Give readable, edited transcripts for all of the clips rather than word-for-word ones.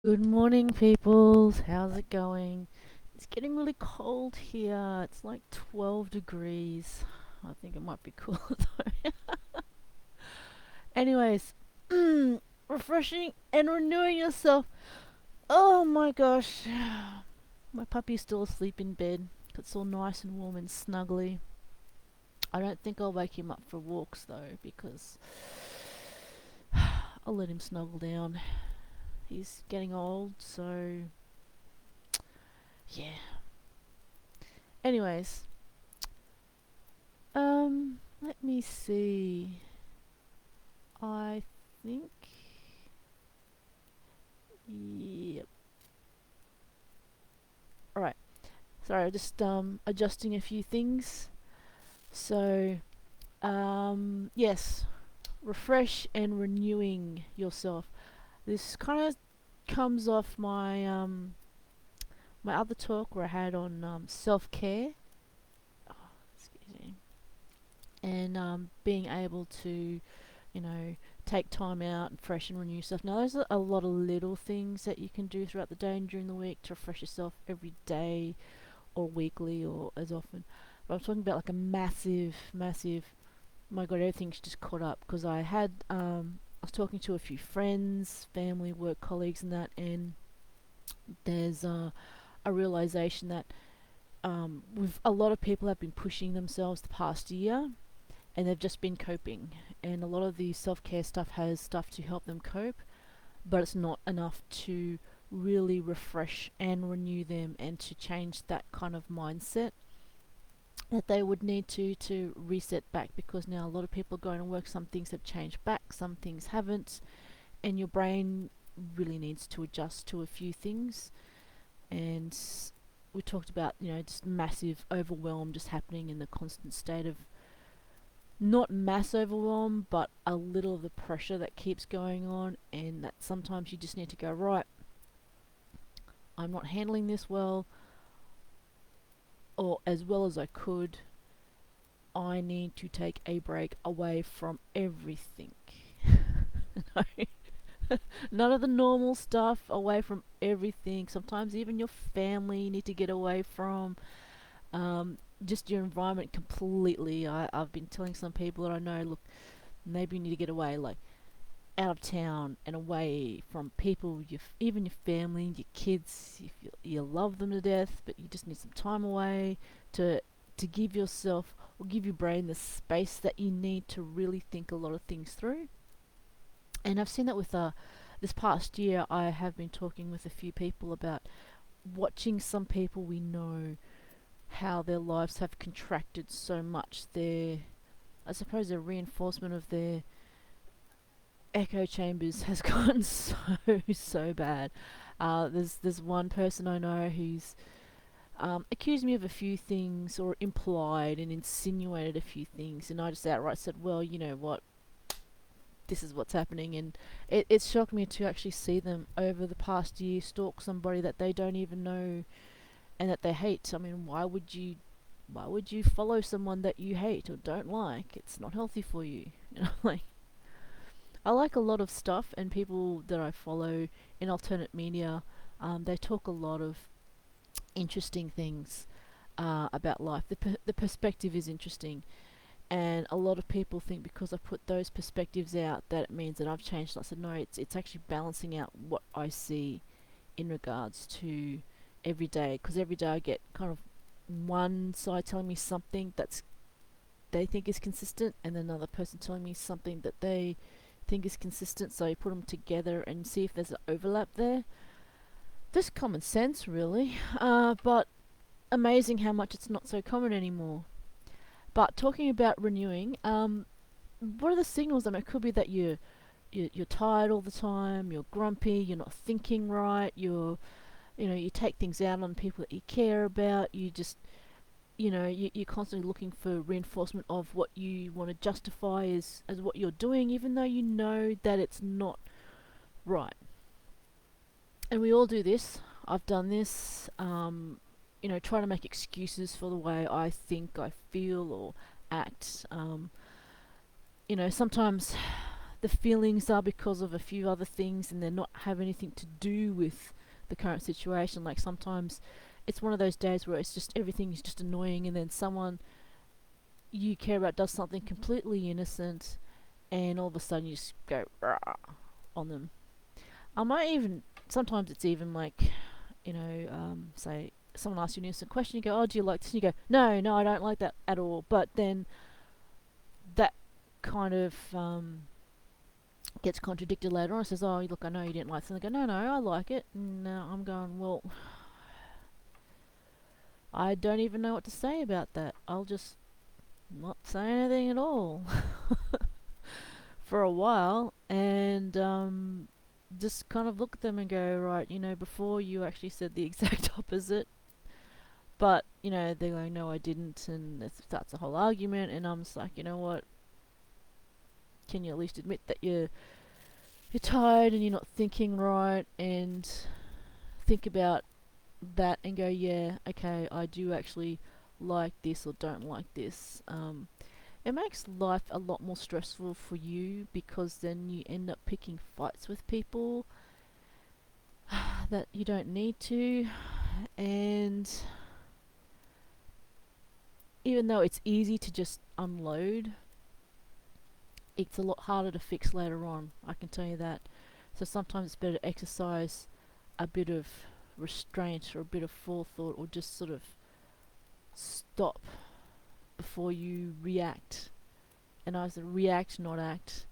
Good morning, peoples. How's it going? It's getting really cold here. It's like 12 degrees. I think it might be cooler though. Anyways, refreshing and renewing yourself. Oh my gosh. My puppy's still asleep in bed. It's all nice and warm and snuggly. I don't think I'll wake him up for walks though because I'll let him snuggle down. He's getting old, so yeah. Anyways, let me see. I think. Yep. Alright. Sorry, I'm just adjusting a few things. So, yes, refresh and renewing yourself. This kind of comes off my other talk where I had on self care. Oh, excuse me. And being able to, you know, take time out and fresh and renew yourself. Now, there's a lot of little things that you can do throughout the day and during the week to refresh yourself every day or weekly or as often. But I'm talking about like a massive, massive. My God, everything's just caught up because I was talking to a few friends, family, work colleagues, and that, and there's a realization that with a lot of people have been pushing themselves the past year and they've just been coping. And a lot of the self care stuff has stuff to help them cope, but it's not enough to really refresh and renew them and to change that kind of mindset that they would need to reset back, because now a lot of people are going to work. Some things have changed back, some things haven't, and your brain really needs to adjust to a few things. And we talked about, just massive overwhelm just happening in the constant state of not mass overwhelm, but a little of the pressure that keeps going on, and that sometimes you just need to go, right, I'm not handling this well or as well as I could. I need to take a break away from everything. None of the normal stuff, away from everything. Sometimes even your family you need to get away from. Just your environment completely. I've been telling some people that I know, look, maybe you need to get away, like out of town and away from people, even your family, your kids. If you love them to death, but you just need some time away to give yourself or give your brain the space that you need to really think a lot of things through. And I've seen that with this past year. I have been talking with a few people about watching some people we know, how their lives have contracted so much. I suppose, the reinforcement of their echo chambers has gotten so bad. There's one person I know who's accused me of a few things, or implied and insinuated a few things, and I just outright said, well, you know what, this is what's happening. And it shocked me to actually see them over the past year stalk somebody that they don't even know and that they hate. I mean, why would you follow someone that you hate or don't like? It's not healthy for you. Like, I like a lot of stuff, and people that I follow in alternate media, they talk a lot of interesting things about life. The perspective is interesting, and a lot of people think because I put those perspectives out that it means that I've changed. I said no, it's actually balancing out what I see in regards to every day, because every day I get kind of one side telling me something that's they think is consistent, and then another person telling me something that they think is consistent. So you put them together and see if there's an overlap there. Just common sense, really. But amazing how much it's not so common anymore. But talking about renewing, what are the signals? I mean, it could be that you're tired all the time, you're grumpy, you're not thinking right, you take things out on people that you care about. You just, you're constantly looking for reinforcement of what you want to justify as what you're doing, even though you know that it's not right. And we all do this. I've done this. Trying to make excuses for the way I think, I feel, or act. Sometimes the feelings are because of a few other things and they're not have anything to do with the current situation. Like sometimes it's one of those days where it's just everything is just annoying, and then someone you care about does something completely innocent, and all of a sudden you just go rah on them. I might even sometimes it's even like, say someone asks you an innocent question, you go, "Oh, do you like this?" And you go, "No, no, I don't like that at all." But then that kind of gets contradicted later on. It says, "Oh, look, I know you didn't like this," and they go, "No, no, I like it." And I'm going, "Well, I don't even know what to say about that. I'll just not say anything at all for a while, and just kind of look at them and go, right, before you actually said the exact opposite." But they're going, "No, I didn't," and it starts a whole argument, and I'm just like, you know what? Can you at least admit that you're tired and you're not thinking right, and think about that and go, yeah, okay, I do actually like this or don't like this. It makes life a lot more stressful for you, because then you end up picking fights with people that you don't need to, and even though it's easy to just unload, it's a lot harder to fix later on, I can tell you that. So sometimes it's better to exercise a bit of restraint or a bit of forethought, or just sort of stop before you react, and either react, not act,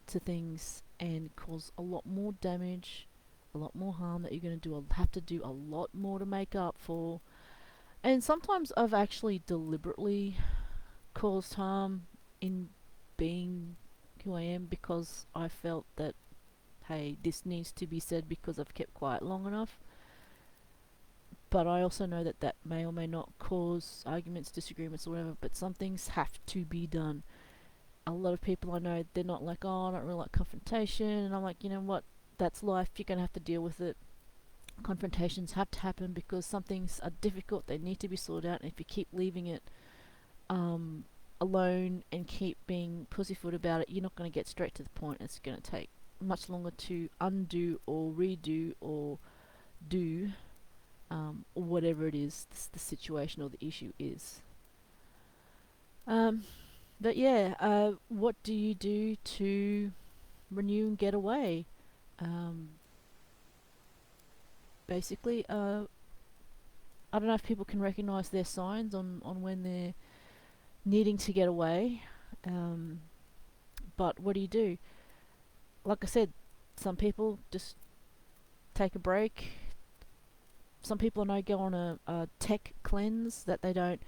to things, and cause a lot more damage, a lot more harm that you're going to have to do a lot more to make up for. And sometimes I've actually deliberately caused harm in being who I am, because I felt that, hey, this needs to be said because I've kept quiet long enough. But I also know that that may or may not cause arguments, disagreements, or whatever, but some things have to be done. A lot of people I know, they're not like, "Oh, I don't really like confrontation," and I'm like, you know what? That's life. You're going to have to deal with it. Confrontations have to happen because some things are difficult. They need to be sorted out, and if you keep leaving it alone and keep being pussyfoot about it, you're not going to get straight to the point. It's going to take much longer to undo or redo or do, or whatever it is the situation or the issue is. But yeah, what do you do to renew and get away? Um, Basically, I don't know if people can recognize their signs on when they're needing to get away. Um, but what do you do? Like I said, some people just take a break. Some people I know go on a tech cleanse, that they don't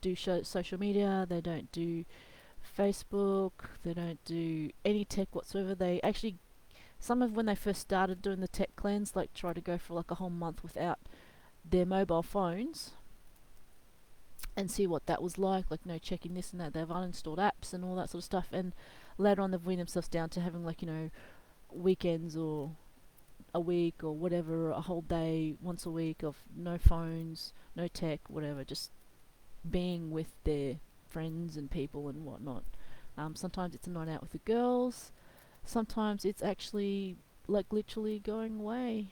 do social media, they don't do Facebook, they don't do any tech whatsoever. They actually, some of when they first started doing the tech cleanse, like try to go for like a whole month without their mobile phones and see what that was like checking this and that. They've uninstalled apps and all that sort of stuff, and later on they've weaned themselves down to having weekends or a week or whatever, a whole day once a week of no phones, no tech, whatever, just being with their friends and people and whatnot. Sometimes it's a night out with the girls. Sometimes it's actually like literally going away.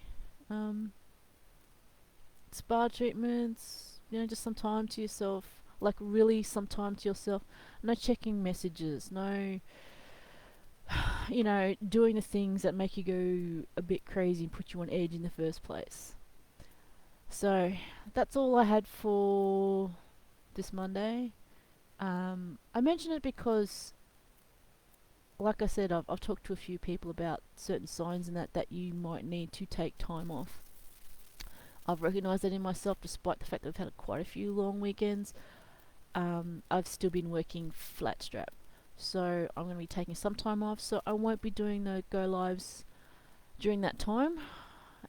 Spa treatments, just some time to yourself. Like really some time to yourself. No checking messages, no doing the things that make you go a bit crazy and put you on edge in the first place. So that's all I had for this Monday. I mention it because, like I said, I've talked to a few people about certain signs and that you might need to take time off. I've recognised that in myself, despite the fact that I've had quite a few long weekends. I've still been working flat strap. So I'm going to be taking some time off, so I won't be doing the go lives during that time.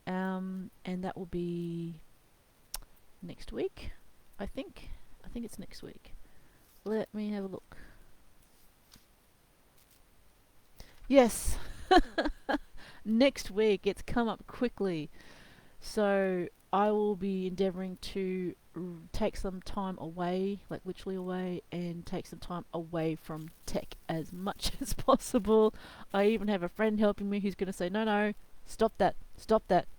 And that will be next week, I think. I think it's next week. Let me have a look. Yes, next week. It's come up quickly. So I will be endeavouring to take some time away, like literally away, and take some time away from tech as much as possible. I even have a friend helping me who's going to say, no, no, stop that,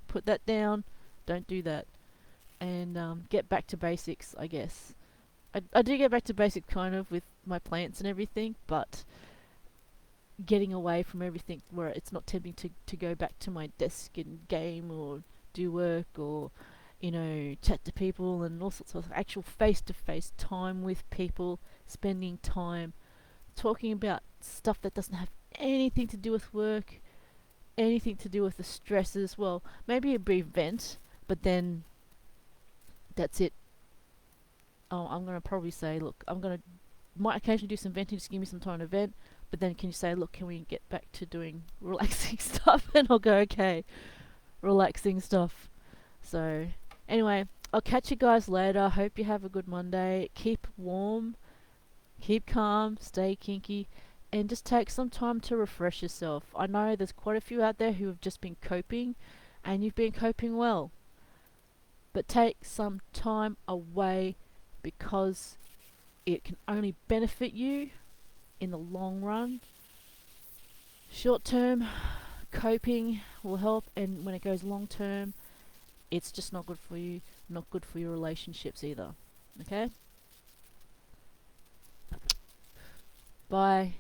put that down, don't do that, and get back to basics, I guess. I do get back to basics kind of with my plants and everything, but getting away from everything where it's not tempting to go back to my desk and game or do work or chat to people and all sorts of actual face-to-face time with people, spending time talking about stuff that doesn't have anything to do with work, anything to do with the stresses. Well, maybe a brief vent, but then that's it. Oh, I'm gonna probably say, look, might occasionally do some venting, just give me some time to vent. But then can you say, look, can we get back to doing relaxing stuff? And I'll go, okay, relaxing stuff. So anyway, I'll catch you guys later. Hope you have a good Monday. Keep warm, keep calm, stay kinky, and just take some time to refresh yourself. I know there's quite a few out there who have just been coping, and you've been coping well. But take some time away because it can only benefit you in the long run. Short term coping will help, and when it goes long term, it's just not good for you, not good for your relationships either. Okay? Bye.